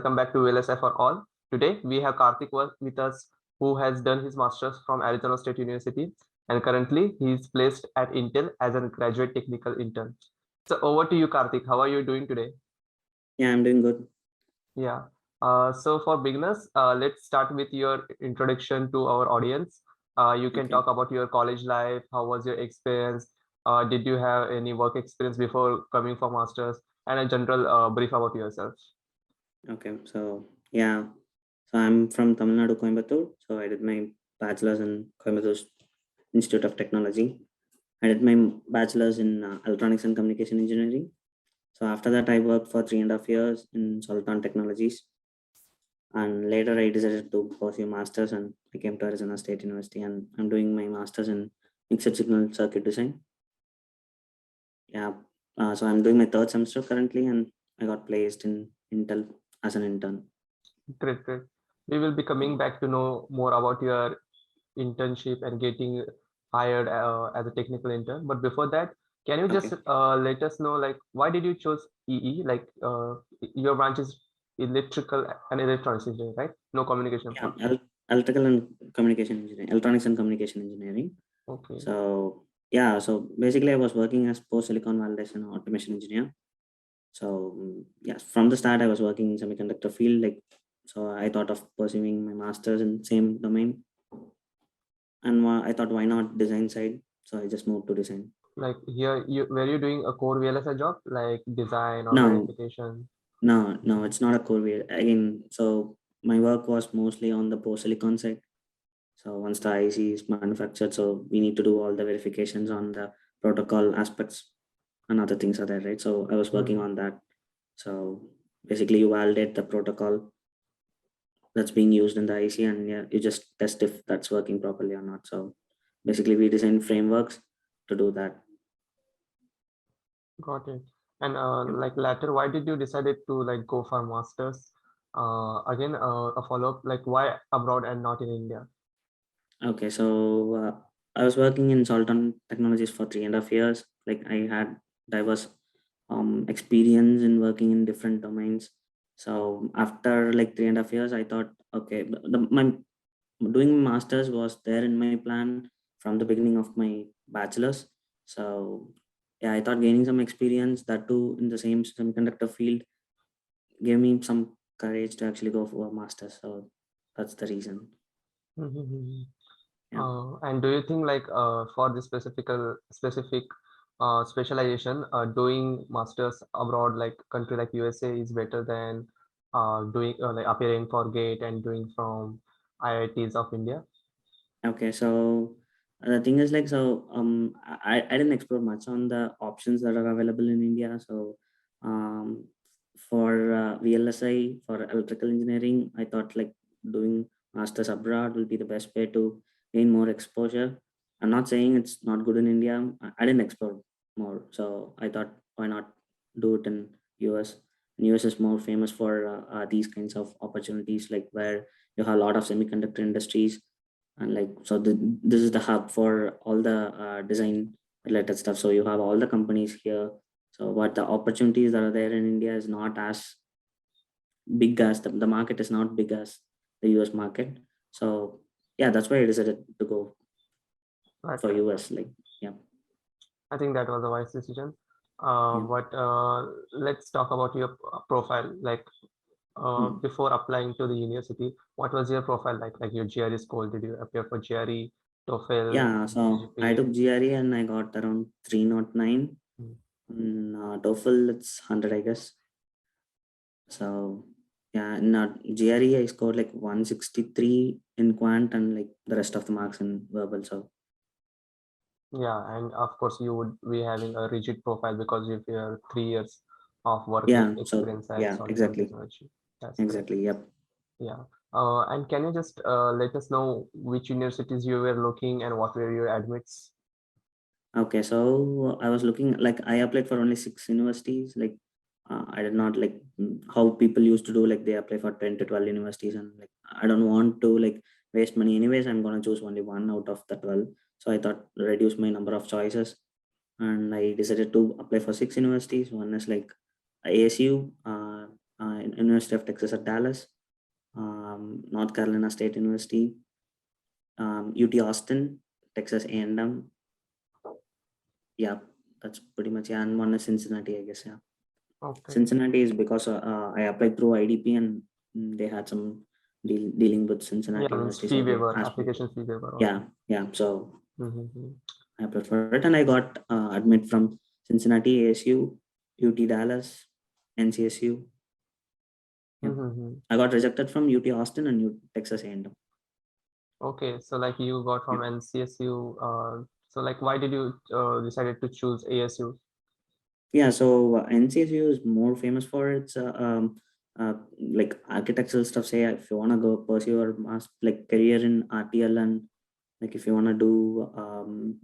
welcome back to VLSI for All. Today we have Karthik with us, who has done his master's from Arizona State University, and currently he is placed at Intel as a graduate technical intern. So over to you, Karthik. How are you doing today? Yeah, I'm doing good. Yeah. So for beginners, let's start with your introduction to our audience. You can Okay. talk about your college life. How was your experience? Did you have any work experience before coming for masters? And a general brief about yourself. Okay. So yeah. So I'm from Tamil Nadu, Coimbatore. So I did my bachelor's in Coimbatore Institute of Technology. I did my bachelor's in electronics and communication engineering. So after that, I worked for 3.5 years in Solton Technologies. And later I decided to pursue masters and I came to Arizona State University and I'm doing my master's in mixed signal circuit design. Yeah. So I'm doing my third semester currently and I got placed in Intel as an intern. Great, great. We will be coming back to know more about your internship and getting hired as a technical intern. But before that, can you just Okay. let us know, like, why did you choose EE? Like, your branch is electrical and electronics engineering, right? No communication Yeah, part. electrical and communication engineering, electronics and communication engineering. Okay. So yeah, so basically I was working as post silicon validation automation engineer. So yes, from the start I was working in semiconductor field, like so I thought of pursuing my master's in same domain, and I thought why not design side, so I just moved to design. Like here, were you doing a core VLSI job, like design or No, verification? no, it's not a core again. So my work was mostly on the post silicon side. So once the IC is manufactured, so we need to do all the verifications on the protocol aspects and other things are there, right? So I was working on that. So basically you validate the protocol that's being used in the IC and yeah, you just test if that's working properly or not. So basically we design frameworks to do that. Got it. And Yep. like later, why did you decided to like go for masters? Again, a follow-up, like why abroad and not in India? Okay, so I was working in Solton Technologies for 3.5 years. Like I had diverse experience in working in different domains. So after like 3.5 years, I thought, okay, my doing masters was there in my plan from the beginning of my bachelor's. So yeah, I thought gaining some experience, that too in the same semiconductor field, gave me some courage to actually go for a master's. So that's the reason. Yeah. And do you think like for this specific specialization, doing masters abroad, like country like USA, is better than doing like appearing for GATE and doing from IITs of India? Okay, so the thing is like, so I didn't explore much on the options that are available in India. So um, for VLSI for electrical engineering, I thought like doing masters abroad will be the best way to gain more exposure. I'm not saying it's not good in India. I didn't explore more, so I thought why not do it in US. US is more famous for these kinds of opportunities, like where you have a lot of semiconductor industries and like so this is the hub for all the design related stuff. So you have all the companies here. So what the opportunities that are there in India is not as big as the market is not big as the US market. So yeah, that's why I decided to go Right, for right, right. US. Like yeah. I think that was a wise decision. Yeah. But let's talk about your profile. Like Hmm. before applying to the university, what was your profile like? Like your GRE score? Did you appear for GRE, TOEFL, Yeah, so I GPA? took GRE and I got around 309. Hmm. TOEFL it's 100, I guess. So yeah, in GRE I scored like 163 in quant and like the rest of the marks in verbal. So Yeah, and of course you would be having a rigid profile because if you have 3 years of work yeah, so experience at yeah, Soliton exactly, Technology. That's great. exactly. Yep. Yeah. And can you just let us know which universities you were looking and what were your admits? Okay, so I was looking like I applied for only 6 universities. Like I did not like how people used to do, like they apply for 10 to 12 universities, and like I don't want to like waste money. Anyways, I'm gonna choose only one out of the 12. So I thought reduce my number of choices, and I decided to apply for 6 universities. One is like ASU, University of Texas at Dallas, North Carolina State University, UT Austin, Texas A&M. Yeah, that's pretty much. Yeah, and one is Cincinnati, I guess. Yeah, Okay. Cincinnati is because I applied through IDP and they had some dealing with Cincinnati Yeah, means University, fee so they waiver, asked me. application fee waiver. Yeah, yeah. So Mm-hmm. I applied for it and I got admit from Cincinnati, ASU, UT Dallas, NCSU. Yep. Mm-hmm. I got rejected from UT Austin and Texas A&M. Okay, so like you got from Yep. NCSU. So like why did you decided to choose ASU? Yeah, so NCSU is more famous for its like architectural stuff. Say if you wanna go pursue your like career in RTL and like if you wanna do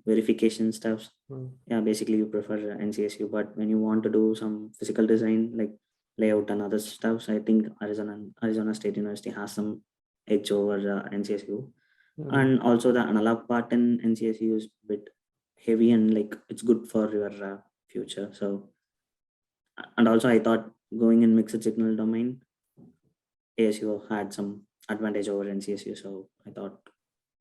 verification stuff, Mm. yeah, basically you prefer NCSU. But when you want to do some physical design like layout and other stuff, I think Arizona State University has some edge over NCSU. Mm. And also the analog part in NCSU is bit heavy and like it's good for your future. So and also I thought going in mixed signal domain, ASU had some advantage over NCSU. So I thought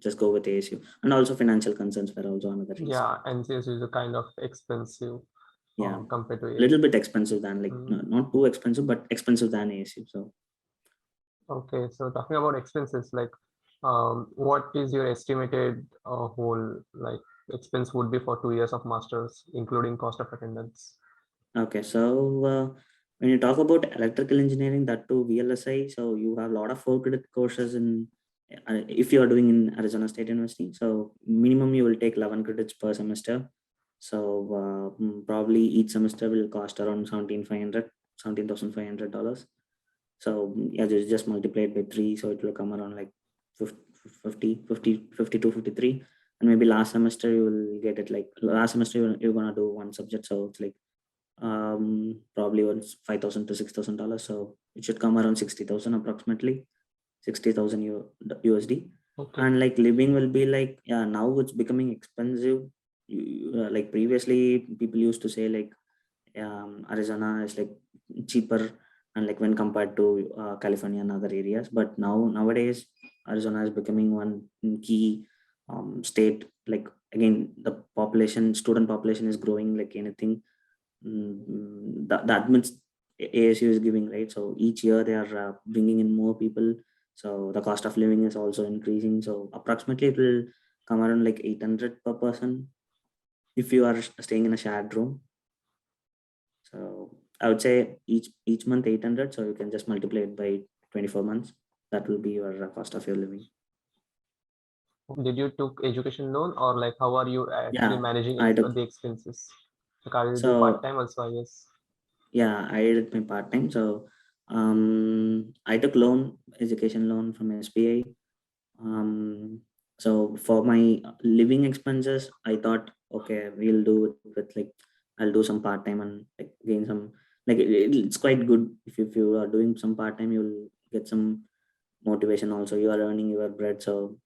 just go with ASU. And also financial concerns were also another reason. Yeah, NCSU is a kind of expensive Yeah, compared to a little ASU. bit expensive than like not too expensive, but expensive than ASU. So Okay, so talking about expenses, like what is your estimated whole like expense would be for 2 years of masters, including cost of attendance? okay, so when you talk about electrical engineering, that too VLSI, so you have a lot of 4 credit courses in if you are doing in Arizona State University. So minimum you will take 11 credits per semester. So probably each semester will cost around $17,500. So yeah, just multiply it by 3, so it will come around like 50 to 53. And maybe last semester you will get it like last semester you're gonna do one subject, so it's like probably once 5,000 to $6,000. So it should come around 60,000 approximately, 60,000 USD. Okay. And like living will be like, yeah, now it's becoming expensive. Like previously people used to say like Arizona is like cheaper and like when compared to California and other areas. But nowadays Arizona is becoming one key state. Like again, the student population is growing like anything. That means ASU is giving, right? So each year they are bringing in more people. So the cost of living is also increasing. So approximately it will come around like 800 per person if you are staying in a shared room. So I would say each month 800. So you can just multiply it by 24 months. That will be your cost of your living. Did you took education loan or like how are you actually Yeah, managing I took. the expenses? Like are you do part So time also, I guess? yeah, I did my part time. So I took education loan from SBI. So for my living expenses, I thought, okay, we'll do it with like I'll do some part time and like gain some like it's quite good if you are doing some part time, you'll get some motivation. Also, you are earning your bread, so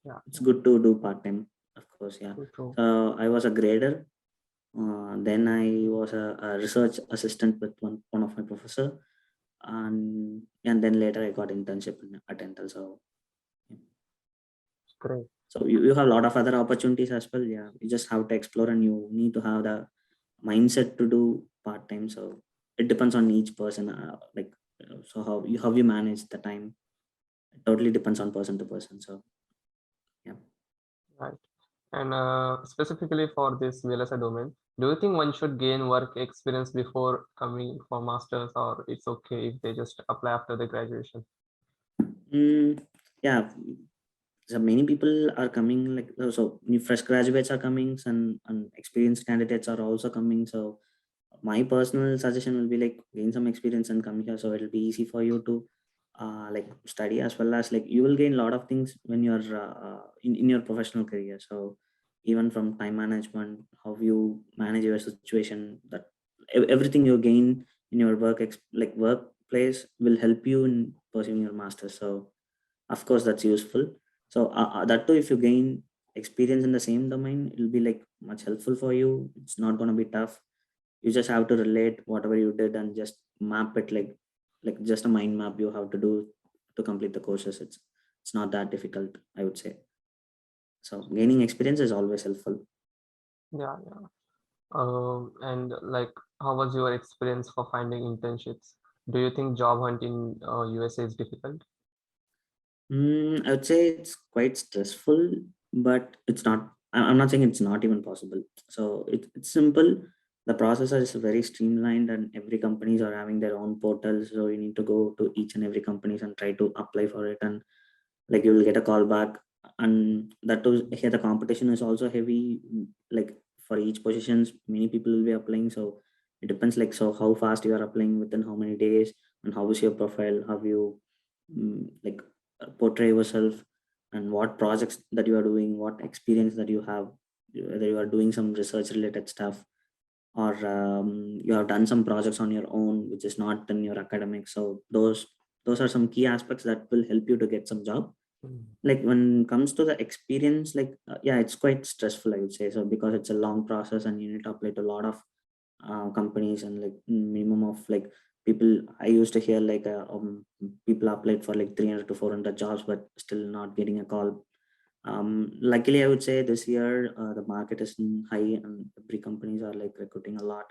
Yeah, it's good to do part time, of course. Yeah. true, true. So I was a grader. Then I was a research assistant with one of my professor, and then later I got internship at Intel. So yeah. Great. So you have a lot of other opportunities as well. Yeah, you just have to explore and you need to have the mindset to do part time. So it depends on each person. So how you manage the time. It totally depends on person to person. So yeah. Right. And specifically for this VLSI domain, do you think one should gain work experience before coming for masters, or it's okay if they just apply after the graduation? Mm, yeah. So many people are coming like so new fresh graduates are coming and experienced candidates are also coming. So my personal suggestion will be like gain some experience and come here, so it'll be easy for you to like study as well as like you will gain a lot of things when you're in your professional career. So even from time management, how you manage your situation, that everything you gain in your like workplace will help you in pursuing your master's. So of course that's useful. So that too, if you gain experience in the same domain, it will be like much helpful for you. It's not going to be tough. You just have to relate whatever you did and just map it like like just a mind map you have to do to complete the courses. It's not that difficult, I would say. So gaining experience is always helpful. Yeah, yeah. And like, how was your experience for finding internships? Do you think job hunt in USA is difficult? I would say it's quite stressful, but it's not. I'm not saying it's not even possible. So it's simple. The process is very streamlined, and every companies are having their own portals. So you need to go to each and every companies and try to apply for it, and like you will get a call back. And that too, here the competition is also heavy. Like for each positions, many people will be applying. So it depends. Like so, how fast you are applying within how many days, and how is your profile? How you like portray yourself, and what projects that you are doing, what experience that you have, whether you are doing some research related stuff, or you have done some projects on your own which is not in your academic. So those are some key aspects that will help you to get some job. Mm. Like when it comes to the experience, like yeah, it's quite stressful, I would say. So because it's a long process and you need to apply to a lot of companies, and like minimum of like people, I used to hear like people applied for like 300 to 400 jobs but still not getting a call. Luckily I would say this year the market is high and every companies are like recruiting a lot.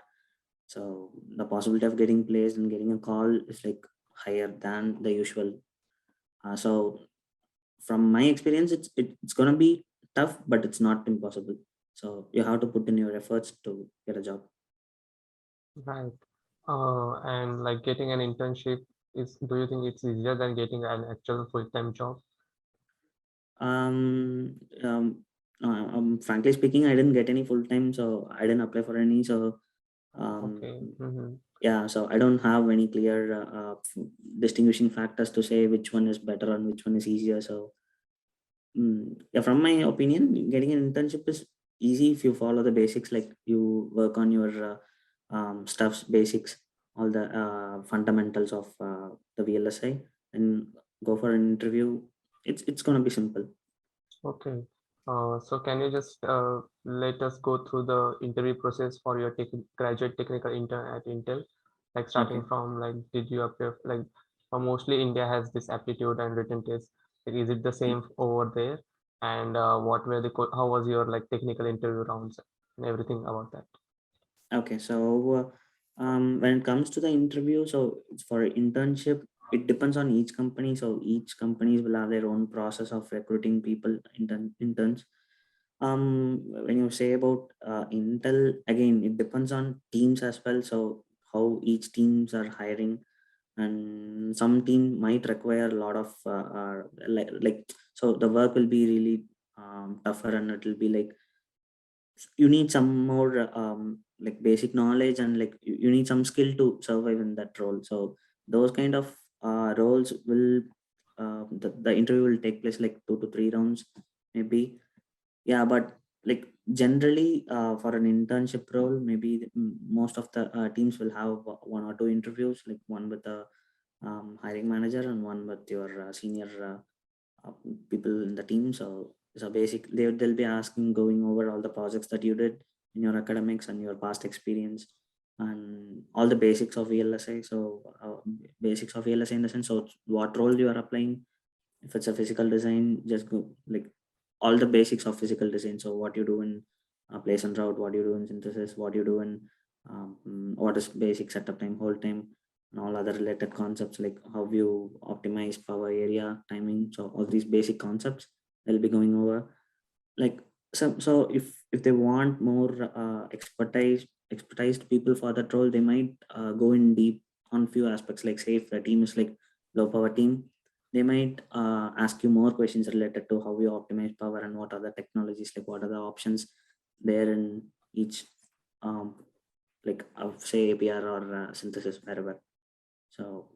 So the possibility of getting placed and getting a call is like higher than the usual. So from my experience, it's gonna be tough, but it's not impossible. So you have to put in your efforts to get a job. Right. And like getting an internship do you think it's easier than getting an actual full-time job? Um, um, Frankly speaking, I didn't get any full time, so I didn't apply for any. So um, Okay. Mm-hmm. yeah, so I don't have any clear distinguishing factors to say which one is better and which one is easier. So yeah, from my opinion, getting an internship is easy if you follow the basics, like you work on your stuff's basics, all the fundamentals of the VLSI, and go for an interview. It's gonna be simple. Okay. So can you just let us go through the interview process for your graduate technical intern at Intel? Like Okay. starting from like, did you appear like, mostly India has this aptitude and written test. Like, is it the Yeah. same over there? And what were how was your like technical interview rounds and everything about that? Okay. So when it comes to the interview, so it's for internship, it depends on each company. So each companies will have their own process of recruiting people, interns. When you say about Intel, again, it depends on teams as well. So how each teams are hiring, and some team might require a lot of like so the work will be really tougher, and it will be like you need some more like basic knowledge, and like you need some skill to survive in that role. So those kind of roles will the interview will take place like 2 to 3 rounds maybe. Yeah, but like generally for an internship role, maybe most of the teams will have 1 or 2 interviews, like one with the hiring manager and one with your senior people in the team. So basic they'll be asking, going over all the projects that you did in your academics and your past experience, and all the basics of VLSI. So basics of VLSI in the sense, so what role you are applying. If it's a physical design, just go like all the basics of physical design. So what you do in place and route, what you do in synthesis, what you do in what is basic setup time, hold time, and all other related concepts, like how you optimize power, area, timing. So all these basic concepts they'll be going over. Like so if they want more expertise people for that role, they might go in deep on few aspects. Like say if the team is like low power team, they might ask you more questions related to how you optimize power and what are the technologies, like what are the options there in each um, like say APR or synthesis, wherever. So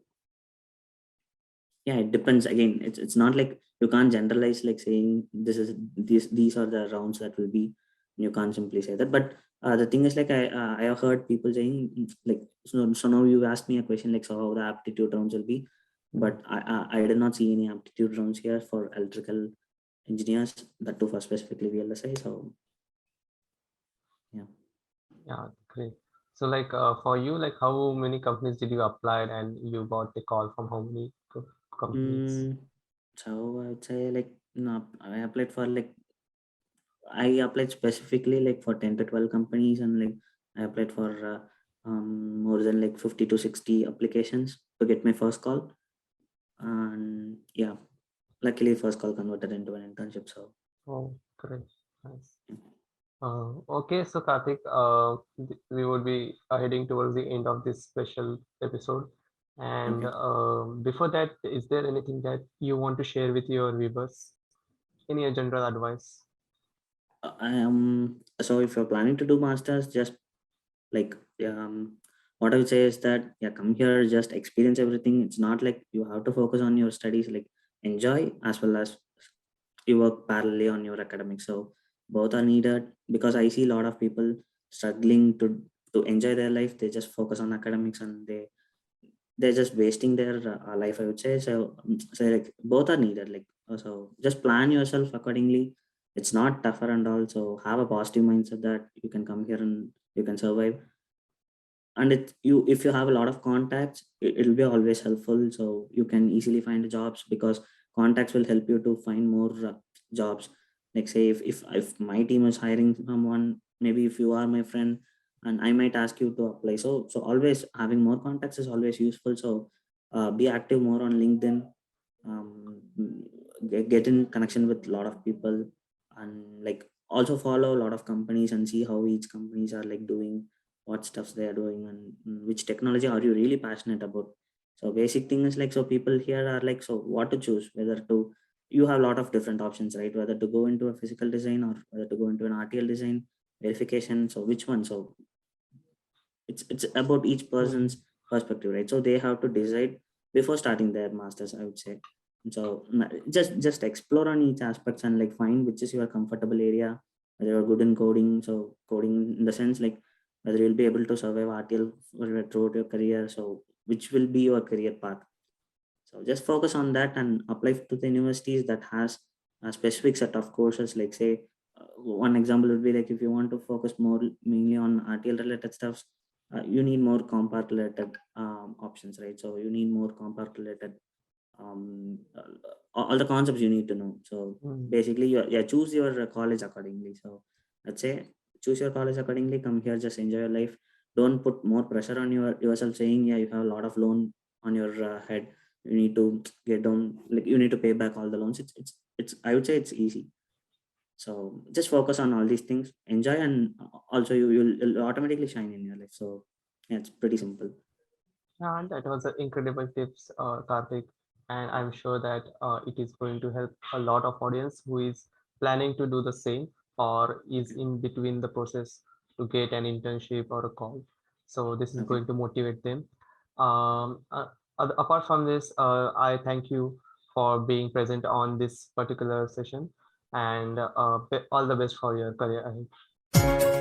yeah, it depends. Again, it's not like you can't generalize, like saying these are the rounds that will be. You can't simply say that. But the thing is, like I have heard people saying like, so now you asked me a question like, so how the aptitude rounds will be, Mm. but I did not see any aptitude rounds here for electrical engineers, that too for specifically VLSI. So yeah. Yeah, great. So like for you, like how many companies did you apply and you got the call from how many companies? Mm, so I would say like no, I applied for like I applied specifically like for 10 to 12 companies, and like I applied for more than like 50 to 60 applications to get my first call. And yeah, luckily first call converted into an internship. So Oh, great. Nice. Okay, so Karthik, we would be heading towards the end of this special episode. And okay. before that, is there anything that you want to share with your viewers? Any general advice? So if you're planning to do masters, just like what I would say is that yeah, come here, just experience everything. It's not like you have to focus on your studies, like enjoy as well as you work parallelly on your academics. So both are needed, because I see a lot of people struggling to enjoy their life. They just focus on academics, and they're just wasting their life, I would say. So like both are needed, like so just plan yourself accordingly. It's not tougher and all, so have a positive mindset that you can come here and you can survive. And if you have a lot of contacts, it'll be always helpful, so you can easily find jobs, because contacts will help you to find more jobs. Like say if my team is hiring someone, maybe if you are my friend, and I might ask you to apply. So always having more contacts is always useful. So be active more on LinkedIn. um, get in connection with a lot of people, and like also follow a lot of companies and see how each companies are like doing, what stuffs they are doing, and which technology are you really passionate about. So basic thing is like, so people here are like, so what to choose, whether to, you have a lot of different options, right? Whether to go into a physical design or whether to go into an RTL design verification. So which one? So it's about each Hmm. person's perspective, right? So they have to decide before starting their masters, I would say. So just explore on each aspects, and like find which is your comfortable area, whether you're good in coding. So coding in the sense like whether you'll be able to survive RTL throughout your career. So which will be your career path. So just focus on that and apply to the universities that has a specific set of courses. Like say, one example would be like if you want to focus more mainly on RTL related stuff, you need more compact related options, right? So you need more compact related all the concepts you need to know. So Hmm. basically, yeah, choose your college accordingly. So let's say choose your college accordingly. Come here, just enjoy your life. Don't put more pressure on yourself, saying yeah, you have a lot of loan on your head. You need to get down, like you need to pay back all the loans. It's I would say it's easy. So just focus on all these things, enjoy, and also you'll automatically shine in your life. So yeah, it's pretty simple. Yeah, that was an incredible tips, Karthik, and I'm sure that it is going to help a lot of audience who is planning to do the same or is Okay. in between the process to get an internship or a call. So this is Okay. going to motivate them. Um, uh, Apart from this, I thank you for being present on this particular session, and all the best for your career ahead.